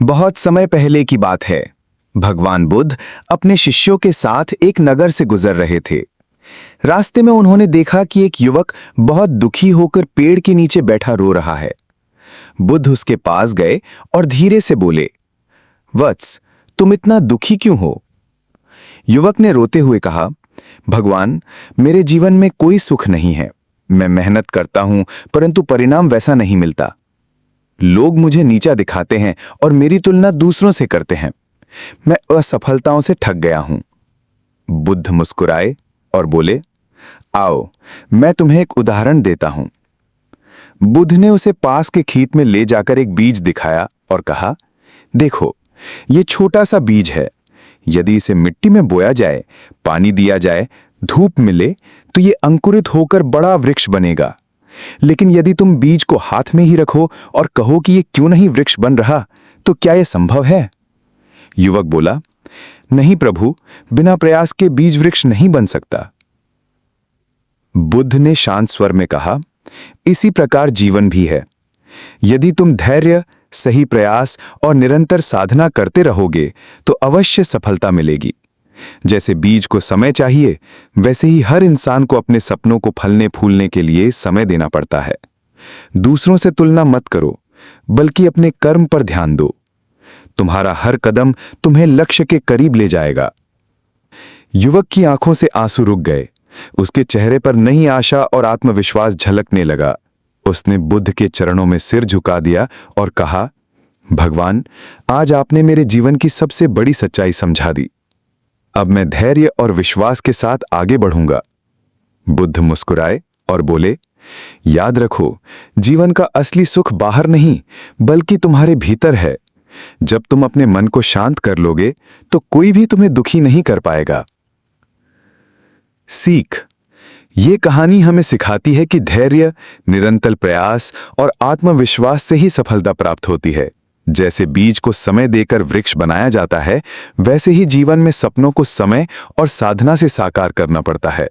बहुत समय पहले की बात है। भगवान बुद्ध अपने शिष्यों के साथ एक नगर से गुजर रहे थे। रास्ते में उन्होंने देखा कि एक युवक बहुत दुखी होकर पेड़ के नीचे बैठा रो रहा है। बुद्ध उसके पास गए और धीरे से बोले, वत्स, तुम इतना दुखी क्यों हो? युवक ने रोते हुए कहा, भगवान, मेरे जीवन में कोई सुख नहीं है। मैं मेहनत करता हूं, परंतु परिणाम वैसा नहीं मिलता। लोग मुझे नीचा दिखाते हैं और मेरी तुलना दूसरों से करते हैं। मैं असफलताओं से थक गया हूं। बुद्ध मुस्कुराए और बोले, आओ, मैं तुम्हें एक उदाहरण देता हूं। बुद्ध ने उसे पास के खेत में ले जाकर एक बीज दिखाया और कहा, देखो, ये छोटा सा बीज है। यदि इसे मिट्टी में बोया जाए, पानी दिया जाए, धूप मिले, तो ये अंकुरित होकर बड़ा वृक्ष बनेगा। लेकिन यदि तुम बीज को हाथ में ही रखो और कहो कि ये क्यों नहीं वृक्ष बन रहा, तो क्या यह संभव है? युवक बोला, नहीं प्रभु, बिना प्रयास के बीज वृक्ष नहीं बन सकता। बुद्ध ने शांत स्वर में कहा, इसी प्रकार जीवन भी है। यदि तुम धैर्य, सही प्रयास और निरंतर साधना करते रहोगे तो अवश्य सफलता मिलेगी। जैसे बीज को समय चाहिए, वैसे ही हर इंसान को अपने सपनों को फलने फूलने के लिए समय देना पड़ता है। दूसरों से तुलना मत करो, बल्कि अपने कर्म पर ध्यान दो। तुम्हारा हर कदम तुम्हें लक्ष्य के करीब ले जाएगा। युवक की आंखों से आंसू रुक गए। उसके चेहरे पर नई आशा और आत्मविश्वास झलकने लगा। उसने बुद्ध के चरणों में सिर झुका दिया और कहा, भगवान, आज आपने मेरे जीवन की सबसे बड़ी सच्चाई समझा दी। अब मैं धैर्य और विश्वास के साथ आगे बढ़ूंगा। बुद्ध मुस्कुराए और बोले, याद रखो, जीवन का असली सुख बाहर नहीं, बल्कि तुम्हारे भीतर है। जब तुम अपने मन को शांत कर लोगे, तो कोई भी तुम्हें दुखी नहीं कर पाएगा। सीख: ये कहानी हमें सिखाती है कि धैर्य, निरंतर प्रयास और आत्मविश्वास से ही सफलता प्राप्त होती है। जैसे बीज को समय देकर वृक्ष बनाया जाता है, वैसे ही जीवन में सपनों को समय और साधना से साकार करना पड़ता है।